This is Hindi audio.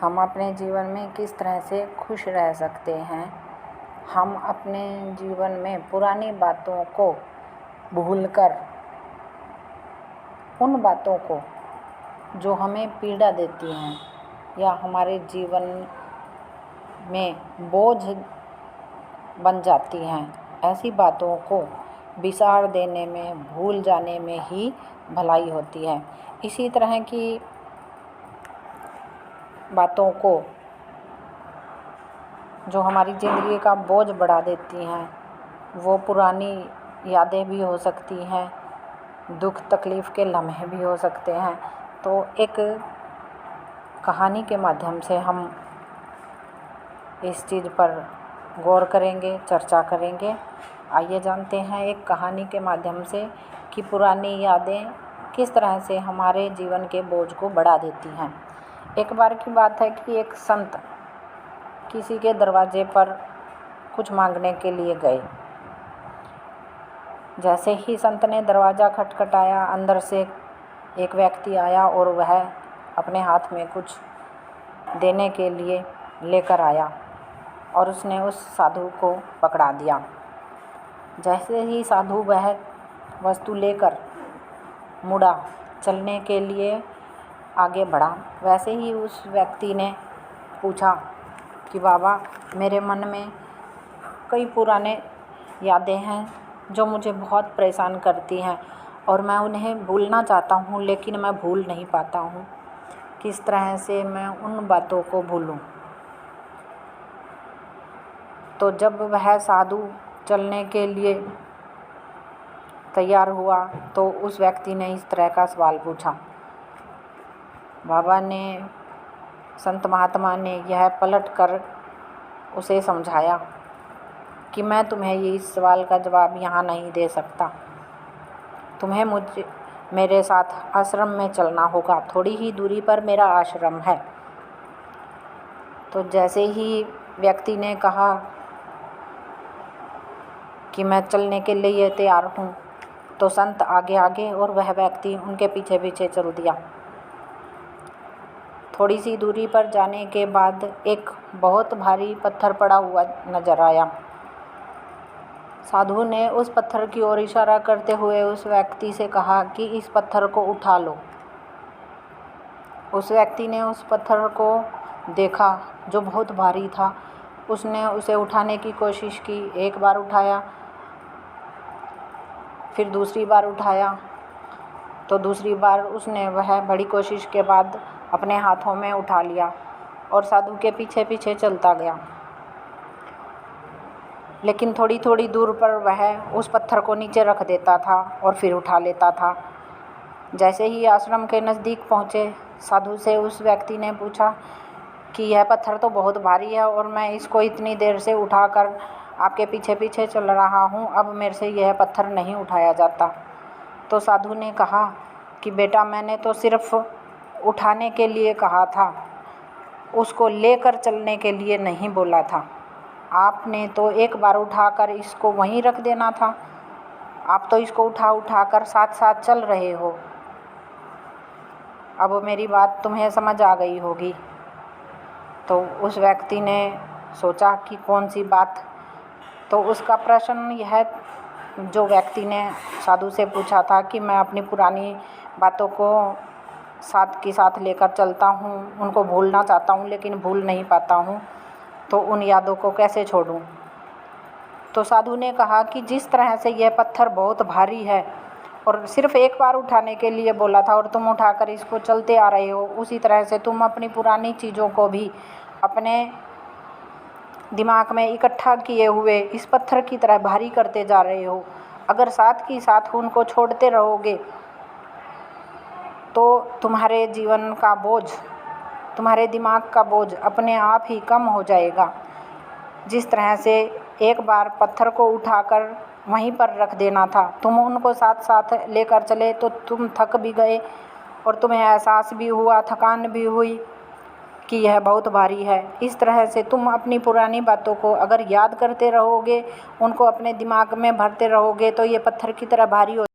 हम अपने जीवन में किस तरह से खुश रह सकते हैं। हम अपने जीवन में पुरानी बातों को भूलकर उन बातों को जो हमें पीड़ा देती हैं या हमारे जीवन में बोझ बन जाती हैं, ऐसी बातों को बिसार देने में, भूल जाने में ही भलाई होती है। इसी तरह की बातों को जो हमारी ज़िंदगी का बोझ बढ़ा देती हैं, वो पुरानी यादें भी हो सकती हैं, दुख तकलीफ़ के लम्हे भी हो सकते हैं। तो एक कहानी के माध्यम से हम इस चीज़ पर गौर करेंगे, चर्चा करेंगे। आइए जानते हैं एक कहानी के माध्यम से कि पुरानी यादें किस तरह से हमारे जीवन के बोझ को बढ़ा देती हैं। एक बार की बात है कि एक संत किसी के दरवाजे पर कुछ मांगने के लिए गए। जैसे ही संत ने दरवाज़ा खटखटाया, अंदर से एक व्यक्ति आया और वह अपने हाथ में कुछ देने के लिए लेकर आया और उसने उस साधु को पकड़ा दिया। जैसे ही साधु वह वस्तु लेकर मुड़ा, चलने के लिए आगे बढ़ा, वैसे ही उस व्यक्ति ने पूछा कि बाबा, मेरे मन में कई पुराने यादें हैं जो मुझे बहुत परेशान करती हैं और मैं उन्हें भूलना चाहता हूँ, लेकिन मैं भूल नहीं पाता हूँ। किस तरह से मैं उन बातों को भूलूं। तो जब वह साधु चलने के लिए तैयार हुआ तो उस व्यक्ति ने इस तरह का सवाल पूछा। बाबा ने, संत महात्मा ने यह पलट कर उसे समझाया कि मैं तुम्हें ये इस सवाल का जवाब यहाँ नहीं दे सकता। तुम्हें मेरे साथ आश्रम में चलना होगा। थोड़ी ही दूरी पर मेरा आश्रम है। तो जैसे ही व्यक्ति ने कहा कि मैं चलने के लिए तैयार हूँ, तो संत आगे आगे और वह व्यक्ति उनके पीछे पीछे चल दिया। थोड़ी सी दूरी पर जाने के बाद एक बहुत भारी पत्थर पड़ा हुआ नजर आया। साधु ने उस पत्थर की ओर इशारा करते हुए उस व्यक्ति से कहा कि इस पत्थर को उठा लो। उस व्यक्ति ने उस पत्थर को देखा जो बहुत भारी था। उसने उसे उठाने की कोशिश की। एक बार उठाया, फिर दूसरी बार उठाया, तो दूसरी बार उसने वह बड़ी कोशिश के बाद अपने हाथों में उठा लिया और साधु के पीछे पीछे चलता गया। लेकिन थोड़ी थोड़ी दूर पर वह उस पत्थर को नीचे रख देता था और फिर उठा लेता था। जैसे ही आश्रम के नज़दीक पहुँचे, साधु से उस व्यक्ति ने पूछा कि यह पत्थर तो बहुत भारी है और मैं इसको इतनी देर से उठाकर आपके पीछे पीछे चल रहा हूँ, अब मेरे से यह पत्थर नहीं उठाया जाता। तो साधु ने कहा कि बेटा, मैंने तो सिर्फ उठाने के लिए कहा था, उसको लेकर चलने के लिए नहीं बोला था। आपने तो एक बार उठाकर इसको वहीं रख देना था। आप तो इसको उठा कर साथ साथ चल रहे हो। अब मेरी बात तुम्हें समझ आ गई होगी। तो उस व्यक्ति ने सोचा कि कौन सी बात। तो उसका प्रश्न यह, जो व्यक्ति ने साधु से पूछा था कि मैं अपनी पुरानी बातों को साथ के साथ लेकर चलता हूँ, उनको भूलना चाहता हूँ लेकिन भूल नहीं पाता हूँ, तो उन यादों को कैसे छोड़ूं। तो साधु ने कहा कि जिस तरह से यह पत्थर बहुत भारी है और सिर्फ एक बार उठाने के लिए बोला था और तुम उठाकर इसको चलते आ रहे हो, उसी तरह से तुम अपनी पुरानी चीज़ों को भी अपने दिमाग में इकट्ठा किए हुए इस पत्थर की तरह भारी करते जा रहे हो। अगर साथ ही साथ उनको छोड़ते रहोगे तो तुम्हारे जीवन का बोझ, तुम्हारे दिमाग का बोझ अपने आप ही कम हो जाएगा। जिस तरह से एक बार पत्थर को उठाकर वहीं पर रख देना था, तुम उनको साथ साथ लेकर चले तो तुम थक भी गए और तुम्हें एहसास भी हुआ, थकान भी हुई कि यह बहुत भारी है। इस तरह से तुम अपनी पुरानी बातों को अगर याद करते रहोगे, उनको अपने दिमाग में भरते रहोगे, तो ये पत्थर की तरह भारी हो